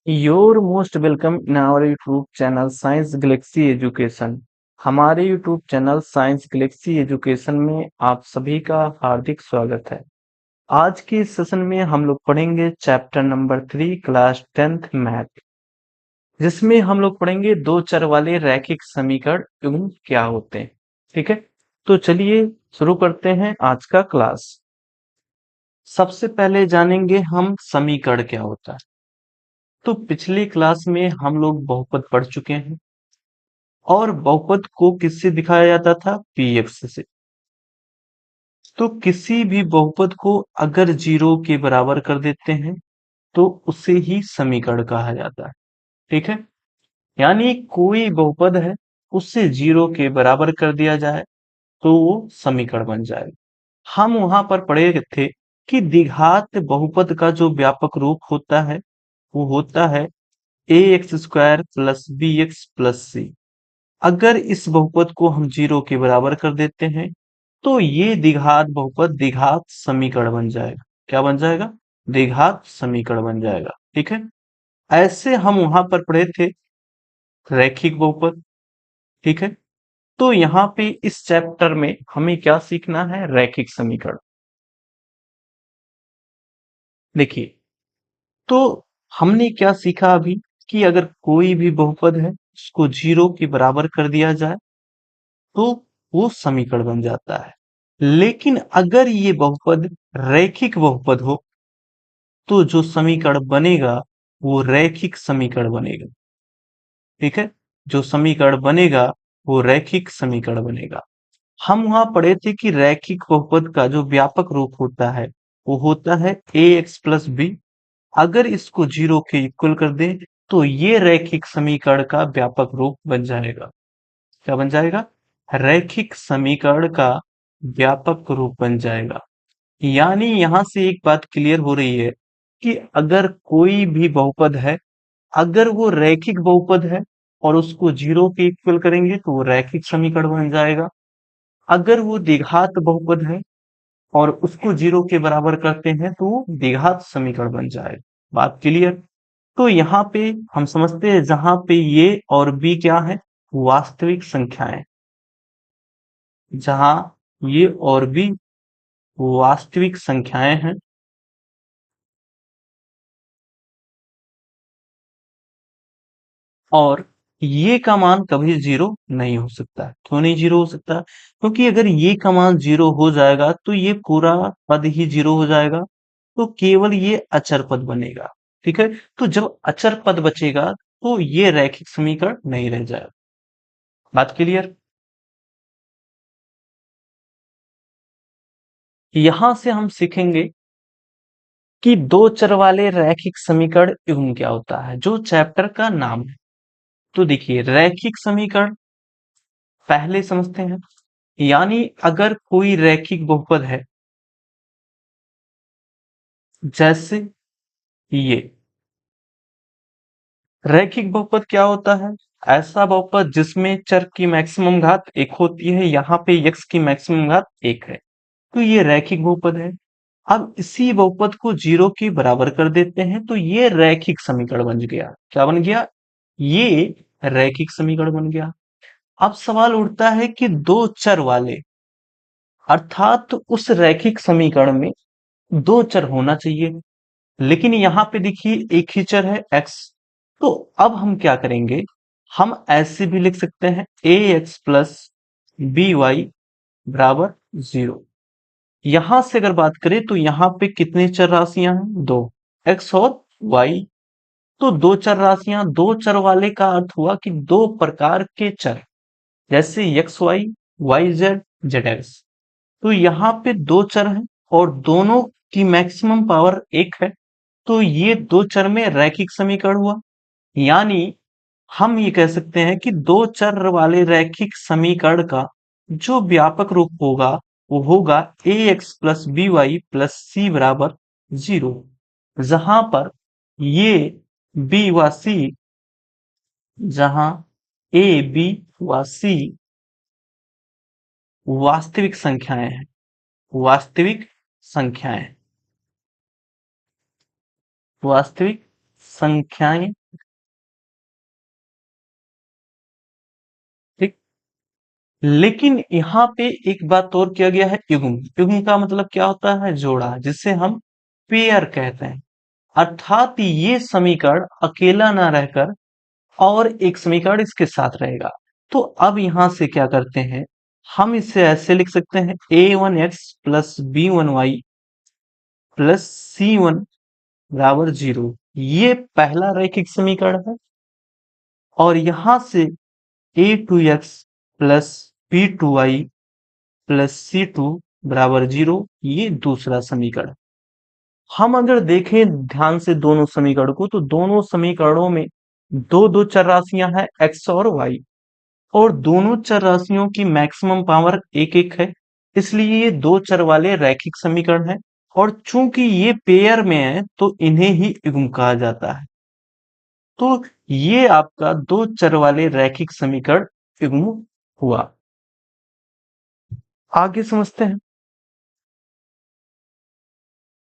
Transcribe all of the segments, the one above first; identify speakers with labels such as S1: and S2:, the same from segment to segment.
S1: Your most welcome in our YouTube channel Science Galaxy Education. हमारे YouTube channel Science Galaxy Education में आप सभी का हार्दिक स्वागत है। आज के इस सेशन में हम लोग पढ़ेंगे chapter number 3 class 10th math, जिसमें हम लोग पढ़ेंगे दो चर वाले रैखिक समीकरण एवं क्या होते हैं। ठीक है, तो चलिए शुरू करते हैं आज का क्लास। सबसे पहले जानेंगे हम समीकरण क्या होता है। तो पिछली क्लास में हम लोग बहुपद पढ़ चुके हैं और बहुपद को किससे दिखाया जाता था? px से। तो किसी भी बहुपद को अगर जीरो के बराबर कर देते हैं तो उसे ही समीकरण कहा जाता है। ठीक है, यानी कोई बहुपद है उससे जीरो के बराबर कर दिया जाए तो वो समीकरण बन जाए। हम वहां पर पढ़े थे कि द्विघात बहुपद का जो व्यापक रूप होता है वो होता है ax² plus bx plus c। अगर इस बहुपद को हम जीरो के बराबर कर देते हैं तो ये द्विघात बहुपद द्विघात समीकरण बन जाएगा। क्या बन जाएगा? द्विघात समीकरण बन जाएगा। ठीक है, ऐसे हम वहां पर पढ़े थे रैखिक बहुपद। ठीक है, तो यहाँ पे इस चैप्टर में हमें क्या सीखना है? रैखिक समीकरण। देखिए, तो हमने क्या सीखा अभी कि अगर कोई भी बहुपद है उसको जीरो के बराबर कर दिया जाए तो वो समीकरण बन जाता है। लेकिन अगर ये बहुपद रैखिक बहुपद हो तो जो समीकरण बनेगा वो रैखिक समीकरण बनेगा। ठीक है, जो समीकरण बनेगा वो रैखिक समीकरण बनेगा। हम वहां पढ़े थे कि रैखिक बहुपद का जो व्यापक रूप होता है वो होता है ax प्लस बी। अगर इसको जीरो के इक्वल कर दें तो ये रैखिक समीकरण का व्यापक रूप बन जाएगा। क्या बन जाएगा? रैखिक समीकरण का व्यापक रूप बन जाएगा। यानी यहां से एक बात क्लियर हो रही है कि अगर कोई भी बहुपद है, अगर वो रैखिक बहुपद है और उसको जीरो के इक्वल करेंगे तो वो रैखिक समीकरण बन जाएगा। अगर वो द्विघात बहुपद है और उसको जीरो के बराबर करते हैं तो वो द्विघात समीकरण बन जाएगा। बात क्लियर? तो यहाँ पे हम समझते हैं जहां पे ये और बी क्या है? वास्तविक संख्याएं। जहां ये और भी वास्तविक संख्याएं हैं और ये का मान कभी जीरो नहीं हो सकता। क्यों नहीं जीरो हो सकता? क्योंकि अगर ये का मान जीरो हो जाएगा तो ये पूरा पद ही जीरो हो जाएगा, तो केवल ये अचर पद बनेगा। ठीक है, तो जब अचर पद बचेगा तो ये रैखिक समीकरण नहीं रह जाएगा। बात क्लियर? यहां से हम सीखेंगे कि दो चर वाले रैखिक समीकरण एवं क्या होता है, जो चैप्टर का नाम है। तो देखिए, रैखिक समीकरण पहले समझते हैं। यानी अगर कोई रैखिक बहुपद है, जैसे ये रैखिक बहुपद क्या होता है? ऐसा बहुपद जिसमें चर की मैक्सिमम घात एक होती है। यहाँ पे x की मैक्सिमम घात एक है, तो ये रैखिक बहुपद है। अब इसी बहुपद को जीरो के बराबर कर देते हैं तो ये रैखिक समीकरण बन गया। क्या बन गया? ये रैखिक समीकरण बन गया। अब सवाल उठता है कि दो चर वाले, अर्थात उस रैखिक समीकरण में दो चर होना चाहिए। लेकिन यहाँ पे देखिए एक ही चर है x। तो अब हम क्या करेंगे? हम ऐसे भी लिख सकते हैं ax प्लस बी वाई बराबर जीरो। यहां से अगर बात करें तो यहाँ पे कितने चर राशियां हैं? दो, x और y। तो दो चर राशियां, दो चर वाले का अर्थ हुआ कि दो प्रकार के चर, जैसे X Y, Y Z, Z X. तो यहाँ पे दो चर हैं और दोनों की मैक्सिमम पावर एक है, तो ये दो चर में रैखिक समीकरण हुआ। यानी हम ये कह सकते हैं कि दो चर वाले रैखिक समीकरण का जो व्यापक रूप होगा वो होगा A X plus B Y plus C बराबर जीरो। जहां पर ये बी व सी, जहां ए बी व सी वास्तविक संख्याएं हैं। वास्तविक संख्याएं, वास्तविक संख्याएं लेकिन यहाँ पे एक बात और किया गया है, युग्म। युग्म का मतलब क्या होता है? जोड़ा, जिसे हम पेयर कहते हैं। अर्थात ये समीकरण अकेला ना रहकर और एक समीकरण इसके साथ रहेगा। तो अब यहां से क्या करते हैं, हम इसे ऐसे लिख सकते हैं, a1x plus b1y plus c1 बराबर 0। ये पहला रैखिक समीकरण है। और यहां से a2x plus b2y plus c2 बराबर 0, ये दूसरा समीकरण। हम अगर देखें ध्यान से दोनों समीकरण को, तो दोनों समीकरणों में दो दो चर राशियां हैं, x और y। और दोनों चर राशियों की मैक्सिमम पावर एक एक है, इसलिए ये दो चर वाले रैखिक समीकरण है। और चूंकि ये पेयर में है, तो इन्हें ही युग्म कहा जाता है। तो ये आपका दो चर वाले रैखिक समीकरण युग्म हुआ। आगे समझते हैं।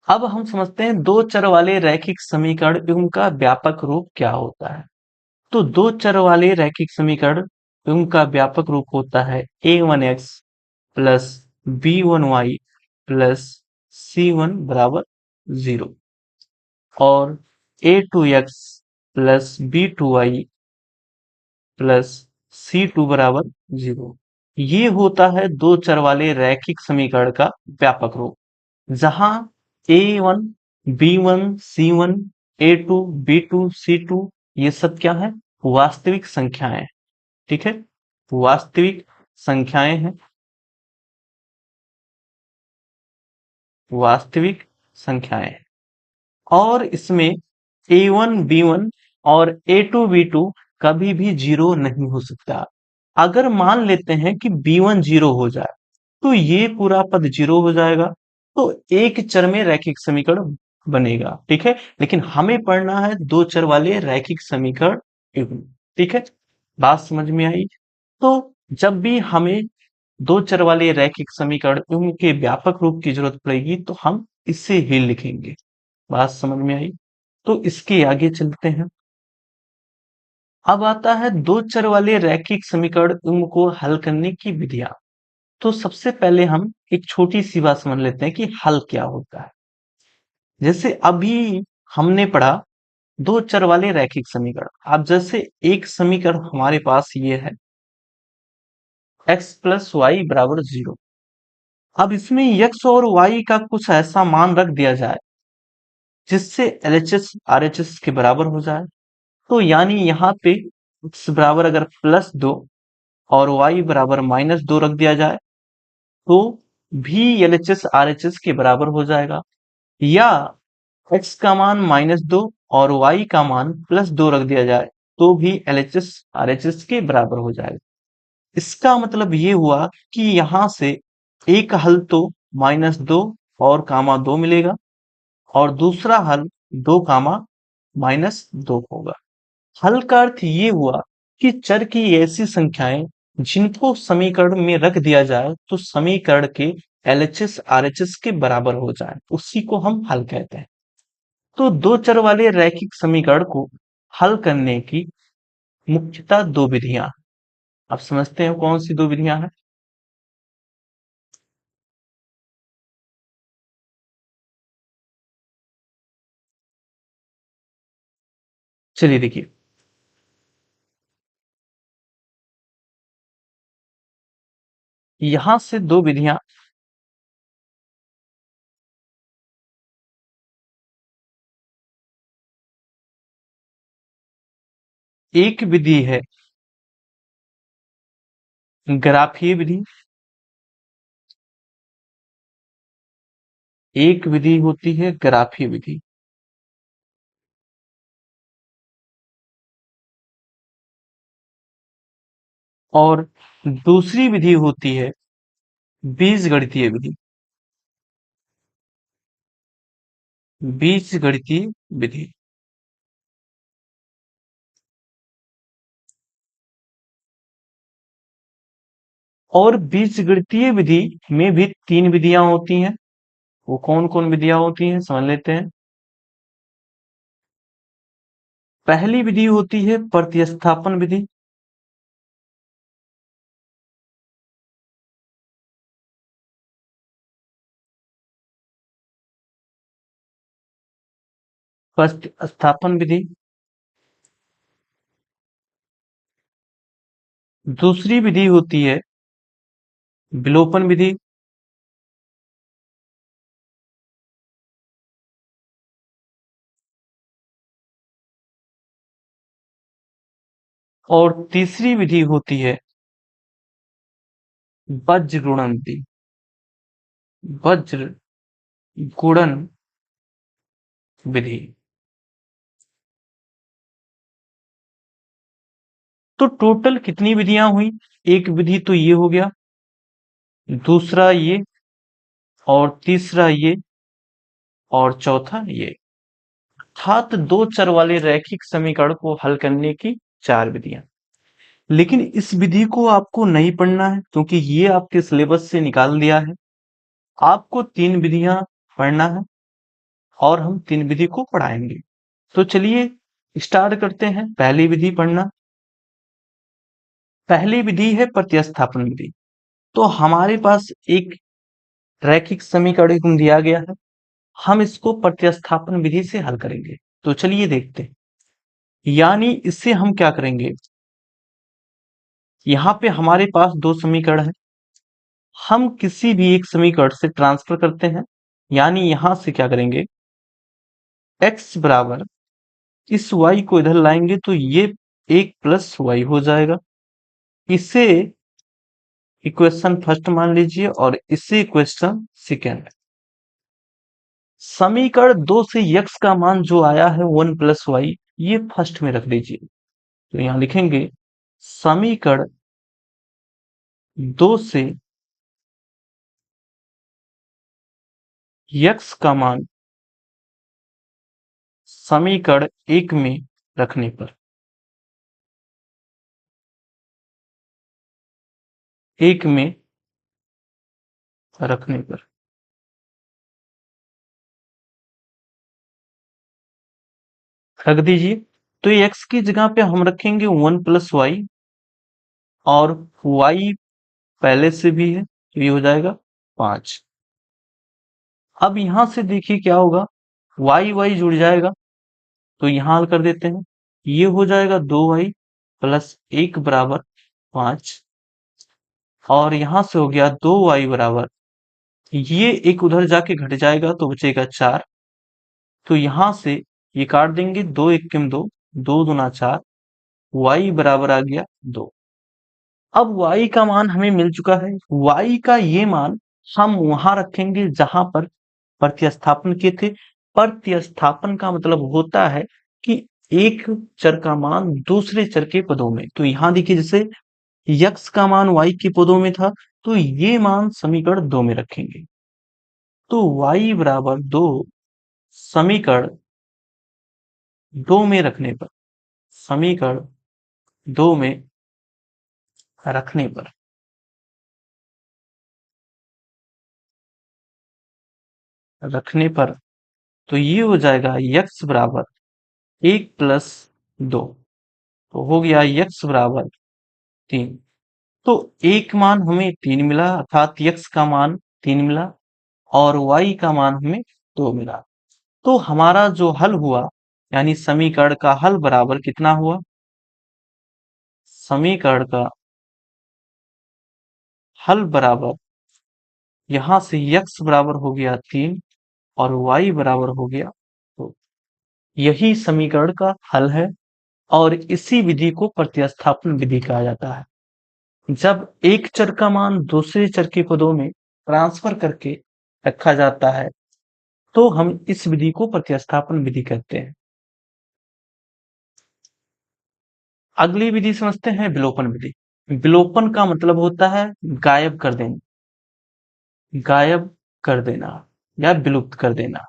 S1: अब हम समझते हैं दो चर वाले रैखिक समीकरण युग्म का व्यापक रूप क्या होता है। तो दो चर वाले रैखिक समीकरण युग्म का व्यापक रूप होता है a1x plus b1y plus c1 बराबर 0 और a2x plus b2y plus c2 बराबर 0। ये होता है दो चर वाले रैखिक समीकरण का व्यापक रूप, जहां a1 b1 c1 a2 b2 c2 ये सब क्या है? वास्तविक संख्याएं। ठीक है, वास्तविक संख्याएं हैं। वास्तविक संख्याएं। और इसमें a1 b1 और a2 b2 कभी भी जीरो नहीं हो सकता। अगर मान लेते हैं कि b1 जीरो हो जाए, तो ये पूरा पद जीरो हो जाएगा। तो एक चर में रैखिक समीकरण बनेगा। ठीक है, लेकिन हमें पढ़ना है दो चर वाले रैखिक समीकरण युग्म। ठीक है, बात समझ में आई? तो जब भी हमें दो चर वाले रैखिक समीकरण युग्म के व्यापक रूप की जरूरत पड़ेगी, तो हम इसे ही लिखेंगे। बात समझ में आई? तो इसके आगे चलते हैं। अब आता है दो चर वाले रैखिक समीकरण युग्म को हल करने की विधियां। तो सबसे पहले हम एक छोटी सी बात समझ लेते हैं कि हल क्या होता है। जैसे अभी हमने पढ़ा दो चर वाले रैखिक समीकरण। अब जैसे एक समीकरण हमारे पास ये है, x प्लस वाई बराबर 0। अब इसमें x और y का कुछ ऐसा मान रख दिया जाए जिससे LHS RHS के बराबर हो जाए। तो यानी यहाँ पे x बराबर अगर +2 और y बराबर -2 रख दिया जाए, तो भी LHS RHS के बराबर हो जाएगा। या x का मान -2 और y का मान +2 रख दिया जाए, तो भी LHS RHS के बराबर हो जाएगा। इसका मतलब ये हुआ कि यहां से एक हल तो -2 और कामा 2 मिलेगा, और दूसरा हल 2 कामा -2 होगा। हल का अर्थ ये हुआ कि चर की ऐसी संख्याएं जिनको समीकरण में रख दिया जाए तो समीकरण के LHS RHS के बराबर हो जाए, उसी को हम हल कहते हैं। तो दो चर वाले रैखिक समीकरण को हल करने की मुख्यतः दो विधियां। आप समझते हैं कौन सी दो विधियां हैं? चलिए देखिए। यहां से दो विधियां। एक विधि है ग्राफीय विधि, एक विधि होती है ग्राफीय विधि। और दूसरी विधि होती है बीजगणितीय विधि। बीजगणितीय विधि। और बीजगणितीय विधि में भी तीन विधियां होती हैं। वो कौन कौन विधियां होती हैं, समझ लेते हैं। पहली विधि होती है प्रतिस्थापन विधि। प्रतिस्थापन विधि। दूसरी विधि होती है विलोपन विधि। और तीसरी विधि होती है वज्र गुणन विधि। वज्र गुणन विधि। तो टोटल कितनी विधियां हुई? एक विधि तो ये हो गया, दूसरा ये, और तीसरा ये, और चौथा ये। अर्थात दो चर वाले रैखिक समीकरण को हल करने की चार विधियां। लेकिन इस विधि को आपको नहीं पढ़ना है क्योंकि ये आपके सिलेबस से निकाल दिया है। आपको तीन विधियां पढ़ना है और हम तीन विधि को पढ़ाएंगे। तो चलिए स्टार्ट करते हैं पहली विधि पढ़ना। पहली विधि है प्रतिस्थापन विधि। तो हमारे पास एक रैखिक समीकरण दिया गया है, हम इसको प्रतिस्थापन विधि से हल करेंगे। तो चलिए देखते हैं। यानी इससे हम क्या करेंगे, यहाँ पे हमारे पास दो समीकरण है, हम किसी भी एक समीकरण से ट्रांसफर करते हैं। यानी यहां से क्या करेंगे, x बराबर इस y को इधर लाएंगे तो ये एक प्लस वाई हो जाएगा। इसे इक्वेशन फर्स्ट मान लीजिए और इसे इक्वेशन सेकेंड। समीकरण दो से x का मान जो आया है 1 प्लस वाई, ये फर्स्ट में रख दीजिए। तो यहां लिखेंगे समीकरण दो से x का मान समीकरण एक में रखने पर, एक में रखने पर रख दीजिए। तो ये x की जगह पे हम रखेंगे 1 प्लस वाई, और y पहले से भी है तो ये हो जाएगा 5। अब यहां से देखिए क्या होगा, y जुड़ जाएगा तो यहां हल कर देते हैं। ये हो जाएगा 2y प्लस 1 बराबर 5, और यहां से हो गया 2y बराबर, ये एक उधर जाके घट जाएगा तो बचेगा 4। तो यहां से ये काट देंगे, 2 एक 2, 2 दूना 4, y बराबर आ गया 2। अब y का मान हमें मिल चुका है। y का ये मान हम वहां रखेंगे जहां पर प्रतिस्थापन किए थे। प्रतिस्थापन का मतलब होता है कि एक चर का मान दूसरे चर के पदों में। तो यहां देखिए जैसे x का मान y के पदों में था, तो ये मान समीकरण 2 में रखेंगे। तो y बराबर 2 समीकरण 2 में रखने पर, समीकरण 2 में रखने पर रखने पर तो ये हो जाएगा x बराबर 1 प्लस 2, तो हो गया x बराबर 3। तो एक मान हमें 3 मिला, अर्थात x का मान 3 मिला, और y का मान हमें 2 मिला। तो हमारा जो हल हुआ, यानी समीकरण का हल बराबर कितना हुआ, समीकरण का हल बराबर यहां से x बराबर हो गया 3 और y बराबर हो गया 2। यही समीकरण का हल है और इसी विधि को प्रतिस्थापन विधि कहा जाता है। जब एक चर का मान दूसरे चर के पदों में ट्रांसफर करके रखा जाता है तो हम इस विधि को प्रतिस्थापन विधि कहते हैं। अगली विधि समझते हैं विलोपन विधि। विलोपन का मतलब होता है गायब कर देना, गायब कर देना या विलुप्त कर देना,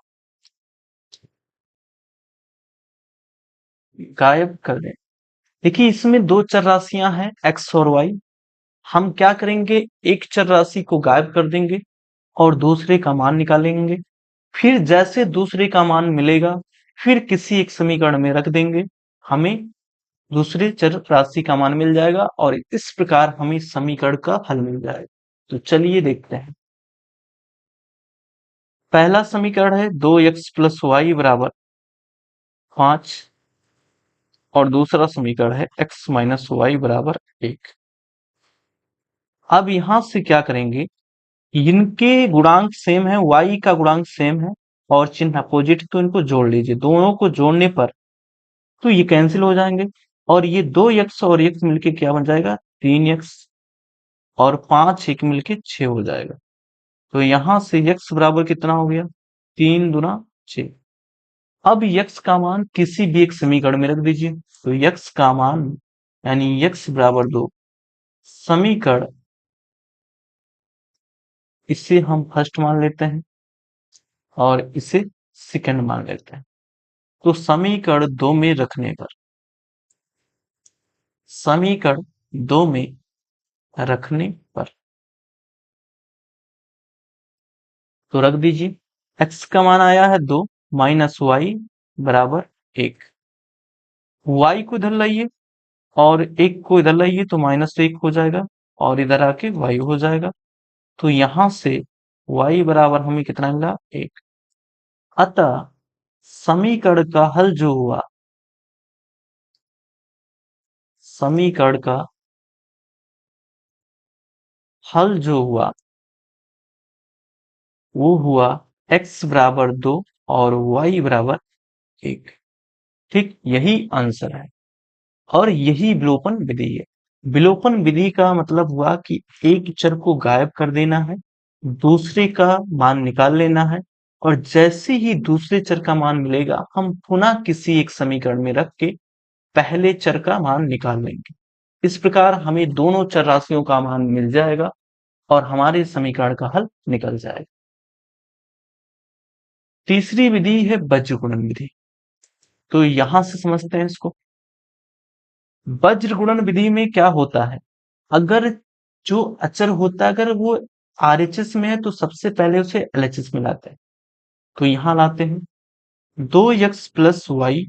S1: गायब कर देना। देखिए इसमें दो चर राशियां हैं x और y। हम क्या करेंगे, एक चर राशि को गायब कर देंगे और दूसरे का मान निकालेंगे। फिर जैसे दूसरे का मान मिलेगा फिर किसी एक समीकरण में रख देंगे, हमें दूसरे चर राशि का मान मिल जाएगा और इस प्रकार हमें समीकरण का हल मिल जाएगा। तो चलिए देखते हैं। पहला समीकरण है 2x प्लस वाई बराबर 5 और दूसरा समीकरण है x माइनस वाई बराबर 1। अब यहां से क्या करेंगे, इनके गुणांक सेम है, y का गुणांक सेम है और चिन्ह अपोजिट, तो इनको जोड़ लीजिए। दोनों को जोड़ने पर तो ये कैंसिल हो जाएंगे और ये 2x और x मिलके क्या बन जाएगा, 3x और 5 एक मिलके 6 हो जाएगा। तो यहां से x बराबर कितना हो गया, 3 दुना 6। अब x का मान किसी भी एक समीकरण में रख दीजिए। तो x का मान यानी x बराबर 2, समीकरण इसे हम फर्स्ट मान लेते हैं और इसे सेकंड मान लेते हैं। तो समीकरण 2 में रखने पर, समीकरण 2 में रखने पर तो रख दीजिए। x का मान आया है 2 माइनस वाई बराबर 1। y को इधर लाइए और 1 को इधर लाइए तो -1 हो जाएगा और इधर आके y हो जाएगा। तो यहां से y बराबर हमें कितना मिला, 1। अतः समीकरण का हल जो हुआ, समीकरण का हल जो हुआ वो हुआ x बराबर 2 और y बराबर 1। ठीक, यही आंसर है और यही विलोपन विधि है। विलोपन विधि का मतलब हुआ कि एक चर को गायब कर देना है, दूसरे का मान निकाल लेना है और जैसे ही दूसरे चर का मान मिलेगा हम पुनः किसी एक समीकरण में रख के पहले चर का मान निकाल लेंगे। इस प्रकार हमें दोनों चर राशियों का मान मिल जाएगा और हमारे समीकरण का हल निकल जाएगा। तीसरी विधि है वज्र गुणन विधि। तो यहां से समझते हैं इसको। वज्र गुणन विधि में क्या होता है, अगर जो अचर होता है अगर वो आरएचएस में है तो सबसे पहले उसे एलएचएस में लाते हैं। तो यहां लाते हैं 2x प्लस वाई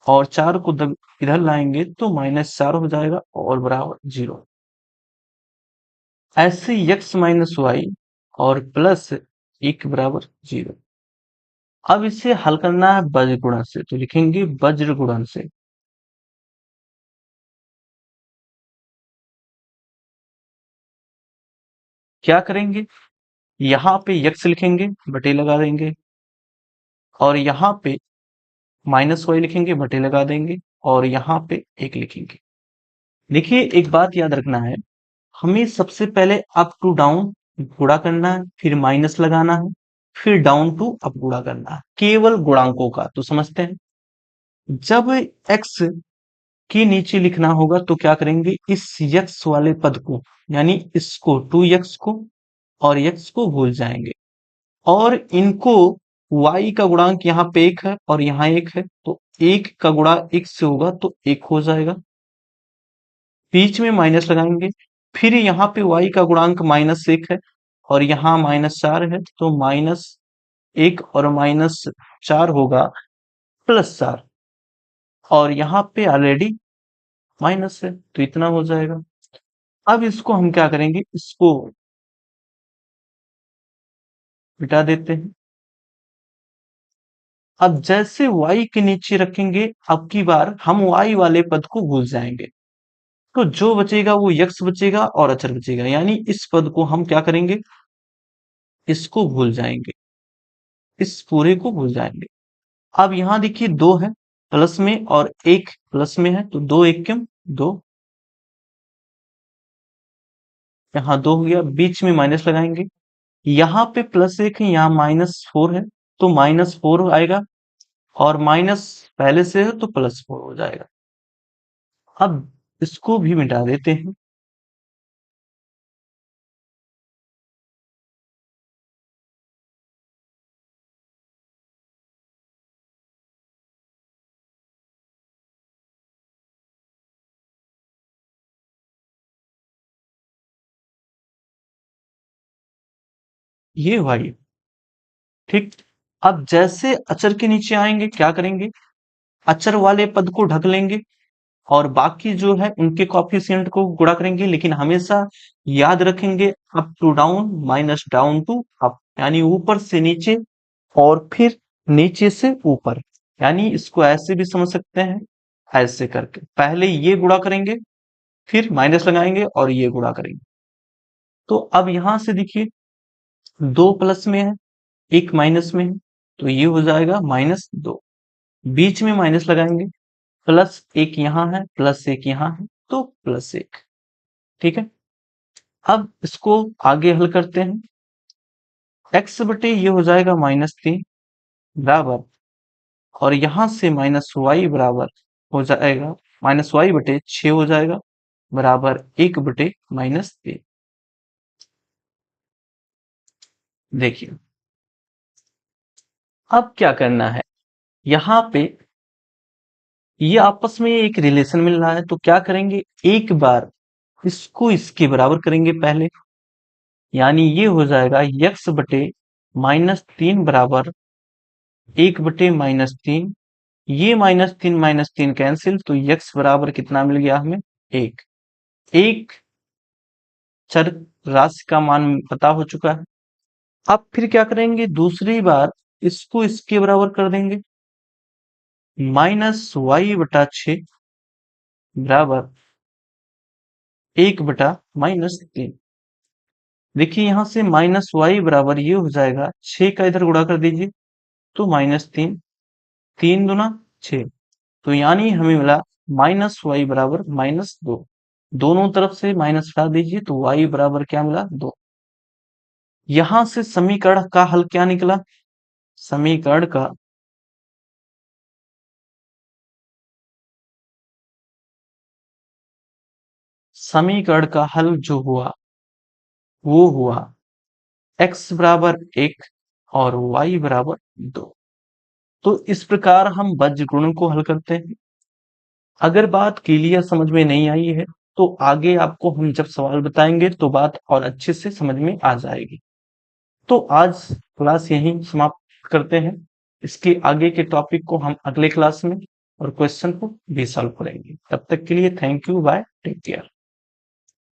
S1: और 4 को इधर लाएंगे तो -4 हो जाएगा और बराबर 0। ऐसे x माइनस वाई और प्लस 1 बराबर 0। अब इसे हल करना है वज्र गुणन से, तो लिखेंगे वज्र गुणन से। क्या करेंगे, यहाँ पे x लिखेंगे, बटे लगा देंगे और यहाँ पे -y लिखेंगे, बटे लगा देंगे और यहाँ पे 1 लिखेंगे। देखिए एक बात याद रखना है, हमें सबसे पहले अप टू डाउन गुणा करना है, फिर माइनस लगाना है, फिर डाउन टू अप गुणा करना है, केवल गुणांकों का। तो समझते हैं, जब x के नीचे लिखना होगा तो क्या करेंगे, इस x वाले पद को यानी इसको 2x को और x को भूल जाएंगे और इनको y का गुणांक यहाँ पे 1 है और यहाँ 1 है तो 1 का गुणा 1 से होगा तो 1 हो जाएगा। बीच में माइनस लगाएंगे, फिर यहाँ पे y का गुणांक -1 है और यहाँ -4 है तो -1 और -4 होगा +4 और यहाँ पे ऑलरेडी माइनस है तो इतना हो जाएगा। अब इसको हम क्या करेंगे, इसको मिटा देते हैं। अब जैसे y के नीचे रखेंगे अब की बार हम y वाले पद को भूल जाएंगे, तो जो बचेगा वो x बचेगा और अचर बचेगा, यानी इस पद को हम क्या करेंगे, इसको भूल जाएंगे, इस पूरे को भूल जाएंगे। अब यहाँ देखिए 2 है प्लस में और 1 प्लस में है तो 2 1 क्यों 2, यहाँ 2 हो गया, बीच में माइनस लगाएंगे, यहाँ पे +1 है यहाँ -4 है तो -4 आएगा और माइनस पहले से है तो +4 हो जाएगा। अब इसको भी मिटा देते हैं। ये भाई ठीक। अब जैसे अचर के नीचे आएंगे क्या करेंगे, अचर वाले पद को ढक लेंगे और बाकी जो है उनके कॉफिशिएंट को गुणा करेंगे, लेकिन हमेशा याद रखेंगे up to down minus down to up, यानी ऊपर से नीचे और फिर नीचे से ऊपर। यानी इसको ऐसे भी समझ सकते हैं, ऐसे करके पहले ये गुणा करेंगे, फिर माइनस लगाएंगे और ये गुणा करेंगे। तो अब यहां से देखिए, दो प्लस में है, एक माइनस में है, तो ये हो जाएगा -2। बीच में माइनस लगाएंगे, प्लस एक यहाँ है, प्लस एक यहाँ है, तो +1। ठीक है, अब इसको आगे हल करते हैं। x बटे ये हो जाएगा -3 बराबर, और यहां से -y बराबर हो जाएगा, -y बटे 6 हो जाएगा बराबर 1 बटे -3। देखिए, अब क्या करना है, यहाँ पे ये आपस में एक रिलेशन मिल रहा है, तो क्या करेंगे, एक बार इसको इसके बराबर करेंगे पहले, यानी ये हो जाएगा x बटे -3 बराबर 1 बटे -3। ये -3 कैंसिल, तो x बराबर कितना मिल गया हमें, 1। एक चर राशि का मान पता हो चुका है। अब फिर क्या करेंगे, दूसरी बार इसको इसके बराबर कर देंगे, -y/6 बराबर 1 बटा -3। देखिए, यहां से -y बराबर ये हो जाएगा, 6 का इधर गुणा कर दीजिए, तो -3, 3 दूना 6, तो यानी हमें मिला -y बराबर -2। दोनों तरफ से माइनस हटा दीजिए, तो y बराबर क्या मिला, 2। यहां से समीकरण का हल क्या निकला, समीकरण का हल जो हुआ वो हुआ x बराबर 1 और y बराबर 2। तो इस प्रकार हम बीजगणित को हल करते हैं। अगर बात क्लियर समझ में नहीं आई है, तो आगे आपको हम जब सवाल बताएंगे तो बात और अच्छे से समझ में आ जाएगी। तो आज क्लास यहीं समाप्त करते हैं। इसके आगे के टॉपिक को हम अगले क्लास में और क्वेश्चन को भी सॉल्व करेंगे। तब तक के लिए thank you, bye, take care.